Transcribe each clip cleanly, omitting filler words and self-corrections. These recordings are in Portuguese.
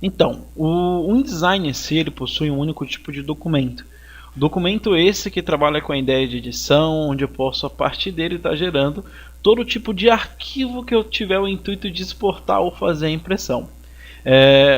Então, o InDesign em si ele possui um único tipo de documento. Documento esse que trabalha com a ideia de edição, onde eu posso a partir dele estar gerando todo tipo de arquivo que eu tiver o intuito de exportar ou fazer a impressão.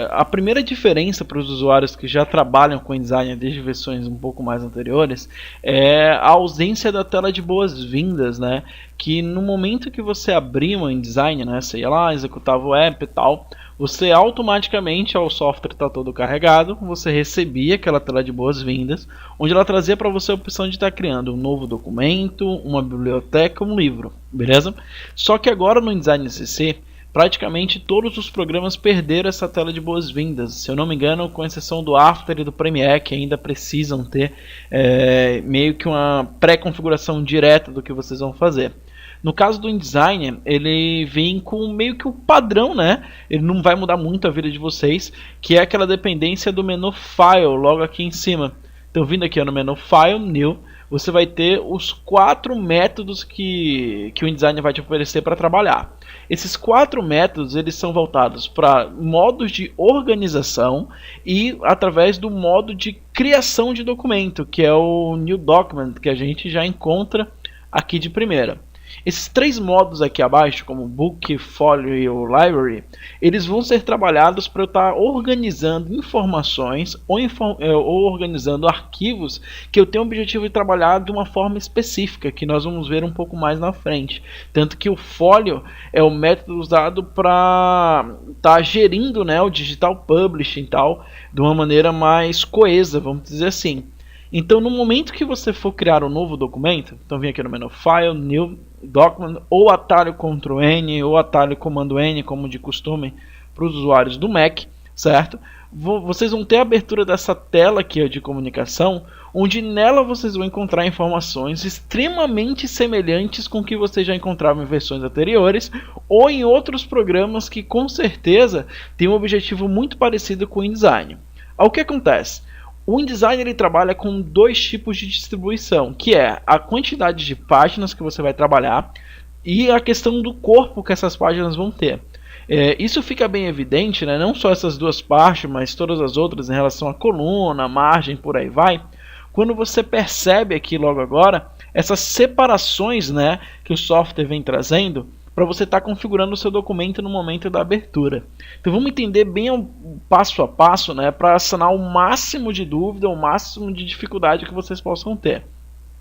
A primeira diferença para os usuários que já trabalham com InDesign desde versões um pouco mais anteriores é a ausência da tela de boas-vindas, né? Que no momento que você abria um InDesign, né, você ia lá, executava o app e tal, você automaticamente, ao software estar todo carregado, você recebia aquela tela de boas-vindas, onde ela trazia para você a opção de estar criando um novo documento, uma biblioteca, um livro, beleza? Só que agora no InDesign CC, praticamente todos os programas perderam essa tela de boas-vindas. Se eu não me engano, com exceção do After e do Premiere, que ainda precisam ter meio que uma pré-configuração direta do que vocês vão fazer. No caso do InDesign, ele vem com meio que o padrão, né? Ele não vai mudar muito a vida de vocês, que é aquela dependência do menu File, logo aqui em cima. Então, vindo aqui no menu File, New, você vai ter os 4 métodos que o InDesign vai te oferecer para trabalhar. Esses 4 métodos eles são voltados para modos de organização e através do modo de criação de documento, que é o New Document, que a gente já encontra aqui de primeira. Esses 3 modos aqui abaixo, como Book, Folio e o Library, eles vão ser trabalhados para eu estar organizando informações ou organizando arquivos que eu tenho o objetivo de trabalhar de uma forma específica, que nós vamos ver um pouco mais na frente. Tanto que o Folio é o método usado para estar gerindo, né, o Digital Publishing e tal, de uma maneira mais coesa, vamos dizer assim. Então, no momento que você for criar um novo documento, então vem aqui no menu File, New Document, ou atalho Ctrl N, ou atalho Comando N, como de costume para os usuários do Mac, certo? Vocês vão ter a abertura dessa tela aqui de comunicação, onde nela vocês vão encontrar informações extremamente semelhantes com o que vocês já encontravam em versões anteriores, ou em outros programas que com certeza têm um objetivo muito parecido com o InDesign. O que acontece? O InDesign ele trabalha com 2 tipos de distribuição, que é a quantidade de páginas que você vai trabalhar e a questão do corpo que essas páginas vão ter. Isso fica bem evidente, né? Não só essas 2 partes, mas todas as outras em relação à coluna, margem, por aí vai. Quando você percebe aqui logo agora, essas separações, né, que o software vem trazendo, para você estar configurando o seu documento no momento da abertura. Então vamos entender bem o passo a passo, né, para sanar o máximo de dúvida, o máximo de dificuldade que vocês possam ter.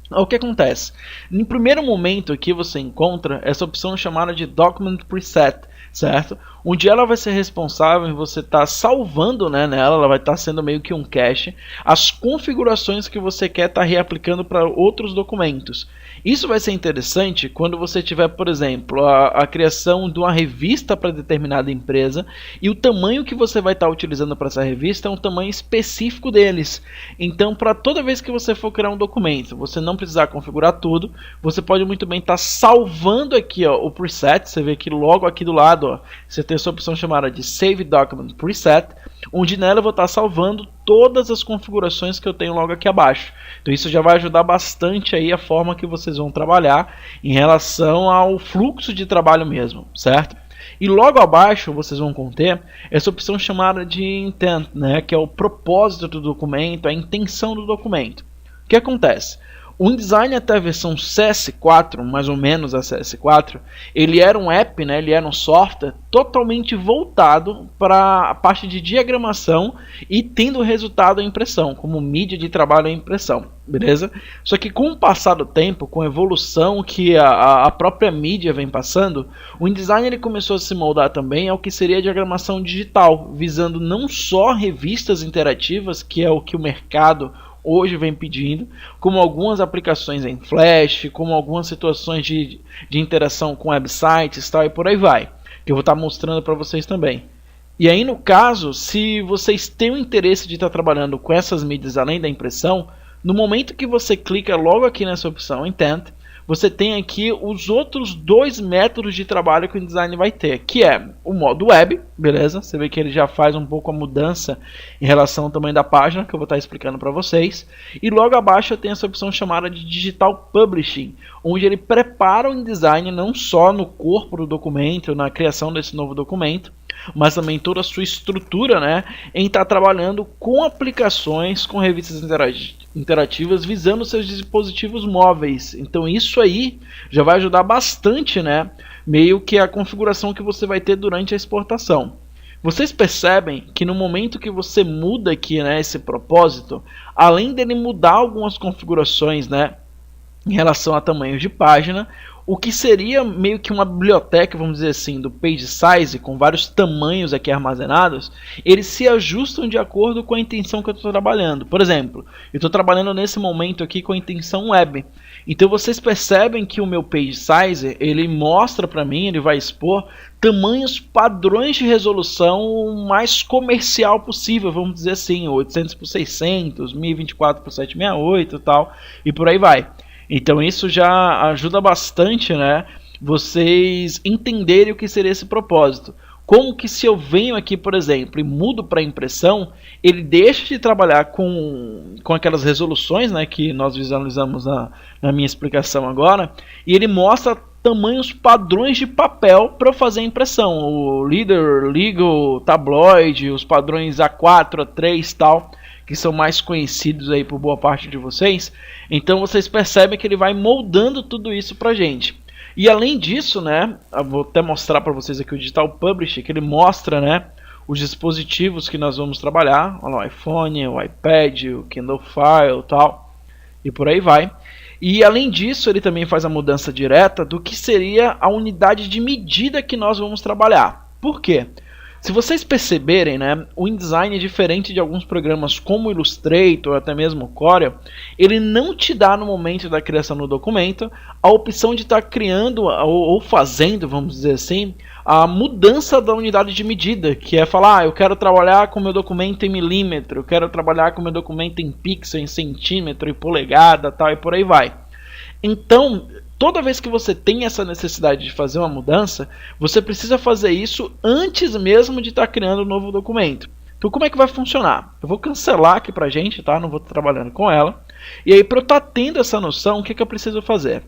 O que acontece? No primeiro momento aqui você encontra essa opção chamada de Document Preset, certo? Onde ela vai ser responsável em você estar salvando, né, nela, ela vai estar sendo meio que um cache, as configurações que você quer estar reaplicando para outros documentos. Isso vai ser interessante quando você tiver, por exemplo, a criação de uma revista para determinada empresa e o tamanho que você vai estar utilizando para essa revista é um tamanho específico deles. Então, para toda vez que você for criar um documento, você não precisar configurar tudo, você pode muito bem estar salvando aqui, ó, o preset. Você vê aqui logo aqui do lado, ó, você tem essa opção chamada de Save Document Preset, onde nela eu vou estar salvando todas as configurações que eu tenho logo aqui abaixo. Então isso já vai ajudar bastante aí a forma que vocês vão trabalhar em relação ao fluxo de trabalho mesmo, certo? E logo abaixo vocês vão conter essa opção chamada de Intent, né, que é o propósito do documento, a intenção do documento. O que acontece? O InDesign até a versão CS4, mais ou menos a CS4, ele era um app, né, ele era um software totalmente voltado para a parte de diagramação e tendo resultado a impressão, como mídia de trabalho e impressão, beleza? Só que com o passar do tempo, com a evolução que a própria mídia vem passando, o InDesign ele começou a se moldar também ao que seria a diagramação digital, visando não só revistas interativas, que é o que o mercado hoje vem pedindo, como algumas aplicações em Flash, como algumas situações de interação com websites, tal, e por aí vai, que eu vou estar mostrando para vocês também. E aí no caso, se vocês têm o interesse de estar trabalhando com essas mídias além da impressão, no momento que você clica logo aqui nessa opção Intent, você tem aqui os outros 2 métodos de trabalho que o InDesign vai ter, que é o modo web, beleza? Você vê que ele já faz um pouco a mudança em relação ao tamanho da página, que eu vou estar explicando para vocês. E logo abaixo tem essa opção chamada de Digital Publishing, onde ele prepara o InDesign não só no corpo do documento, na criação desse novo documento, mas também toda a sua estrutura, né, em estar trabalhando com aplicações, com revistas interativas visando seus dispositivos móveis. Então isso aí já vai ajudar bastante, né, meio que a configuração que você vai ter durante a exportação. Vocês percebem que no momento que você muda aqui, né, esse propósito, além dele mudar algumas configurações, né, em relação a tamanhos de página, o que seria meio que uma biblioteca, vamos dizer assim, do page size, com vários tamanhos aqui armazenados, eles se ajustam de acordo com a intenção que eu estou trabalhando. Por exemplo, eu estou trabalhando nesse momento aqui com a intenção web. Então vocês percebem que o meu page size, ele mostra para mim, ele vai expor tamanhos padrões de resolução mais comercial possível, vamos dizer assim, 800 por 600, 1024 por 768 e tal, e por aí vai. Então isso já ajuda bastante, né, vocês entenderem o que seria esse propósito. Como que se eu venho aqui, por exemplo, e mudo para impressão, ele deixa de trabalhar com aquelas resoluções, né, que nós visualizamos na minha explicação agora, e ele mostra tamanhos padrões de papel para eu fazer a impressão. O Leader, Legal, Tabloid, os padrões A4, A3 e tal, que são mais conhecidos aí por boa parte de vocês. Então vocês percebem que ele vai moldando tudo isso pra gente. E além disso, né, eu vou até mostrar para vocês aqui o Digital Publisher, que ele mostra, né, os dispositivos que nós vamos trabalhar. Olha lá, o iPhone, o iPad, o Kindle File, tal, e por aí vai. E além disso, ele também faz a mudança direta do que seria a unidade de medida que nós vamos trabalhar. Por quê? Se vocês perceberem, né, o InDesign é diferente de alguns programas como o Illustrator ou até mesmo o Corel, ele não te dá no momento da criação do documento a opção de estar criando ou fazendo, vamos dizer assim, a mudança da unidade de medida, que é falar, eu quero trabalhar com o meu documento em milímetro, eu quero trabalhar com o meu documento em pixel, em centímetro, em polegada, tal, e por aí vai. Então, toda vez que você tem essa necessidade de fazer uma mudança, você precisa fazer isso antes mesmo de estar criando um novo documento. Então como é que vai funcionar? Eu vou cancelar aqui pra gente, tá? Não vou estar trabalhando com ela. E aí para eu estar tendo essa noção, o que eu preciso fazer?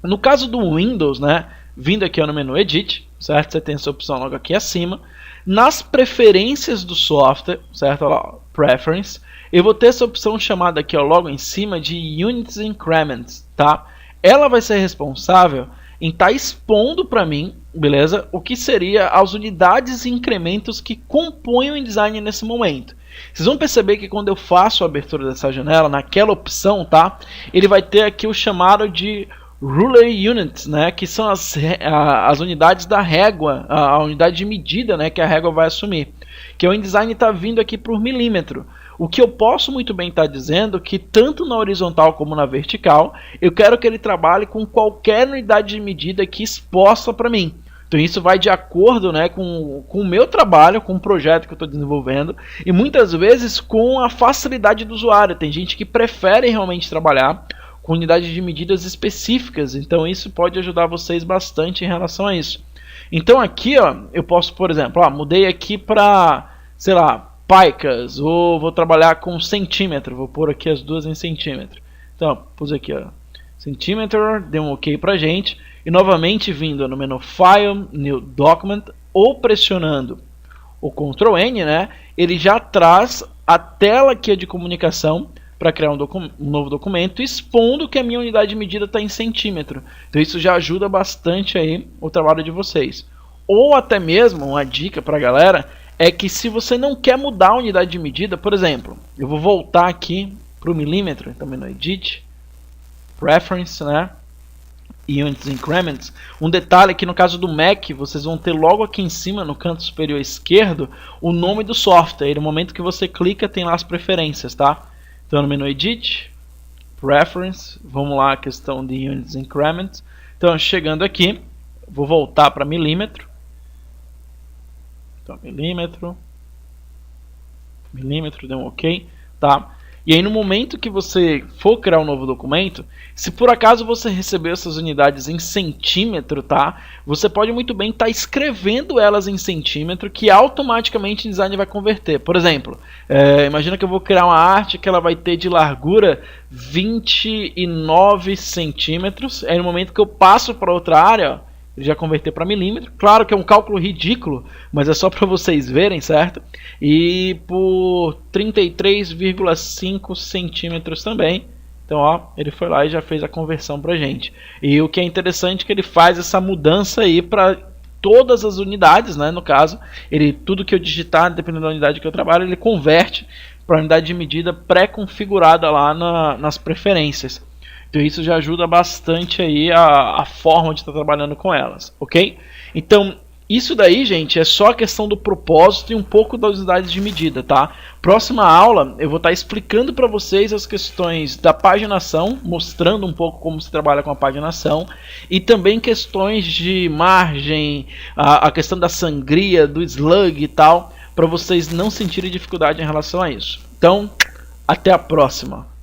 No caso do Windows, né? Vindo aqui no menu Edit, certo? Você tem essa opção logo aqui acima. Nas preferências do software, certo? Olha lá, Preference. Eu vou ter essa opção chamada aqui ó, logo em cima de Units Increments, tá? Ela vai ser responsável em estar expondo para mim, beleza? O que seria as unidades e incrementos que compõem o InDesign nesse momento. Vocês vão perceber que quando eu faço a abertura dessa janela, naquela opção, tá? Ele vai ter aqui o chamado de Ruler Units, né? Que são as unidades da régua, a unidade de medida, né? Que a régua vai assumir. Que o InDesign está vindo aqui por milímetro. O que eu posso muito bem estar dizendo que tanto na horizontal como na vertical, eu quero que ele trabalhe com qualquer unidade de medida aqui exposta para mim. Então isso vai de acordo, né, com o meu trabalho, com o projeto que eu estou desenvolvendo e muitas vezes com a facilidade do usuário. Tem gente que prefere realmente trabalhar com unidades de medidas específicas, então isso pode ajudar vocês bastante em relação a isso. Então aqui ó, eu posso, por exemplo, ó, mudei aqui para, sei lá, picas, ou vou trabalhar com centímetro, vou pôr aqui as duas em centímetro. Então, pus aqui, ó, centímetro, deu um OK pra gente, e novamente vindo no menu File, New Document, ou pressionando o Ctrl N, né, ele já traz a tela aqui de comunicação para criar um novo documento, expondo que a minha unidade de medida está em centímetro. Então isso já ajuda bastante aí o trabalho de vocês. Ou até mesmo, uma dica para a galera, é que se você não quer mudar a unidade de medida, por exemplo, eu vou voltar aqui para o milímetro, também no Edit, Preference, né? E Units Increments. Um detalhe é que no caso do Mac, vocês vão ter logo aqui em cima, no canto superior esquerdo, o nome do software. E no momento que você clica, tem lá as preferências, tá? Então no menu Edit, Preference, vamos lá a questão de Units Increments. Então chegando aqui, vou voltar para milímetro. Então, milímetro, deu um OK, tá? E aí no momento que você for criar um novo documento, se por acaso você recebeu essas unidades em centímetro, tá? Você pode muito bem estar escrevendo elas em centímetro, que automaticamente o design vai converter. Por exemplo, imagina que eu vou criar uma arte que ela vai ter de largura 29 centímetros. Aí no momento que eu passo para outra área, ó, ele já converteu para milímetro. Claro que é um cálculo ridículo, mas é só para vocês verem, certo? E por 33,5 centímetros também. Então, ó, ele foi lá e já fez a conversão pra gente. E o que é interessante é que ele faz essa mudança aí para todas as unidades, né? No caso, tudo que eu digitar, dependendo da unidade que eu trabalho, ele converte para a unidade de medida pré-configurada lá nas preferências. Então isso já ajuda bastante aí a forma de estar trabalhando com elas, ok? Então isso daí, gente, é só a questão do propósito e um pouco das unidades de medida, tá? Próxima aula eu vou estar explicando para vocês as questões da paginação, mostrando um pouco como se trabalha com a paginação, e também questões de margem, a questão da sangria, do slug e tal, para vocês não sentirem dificuldade em relação a isso. Então, até a próxima!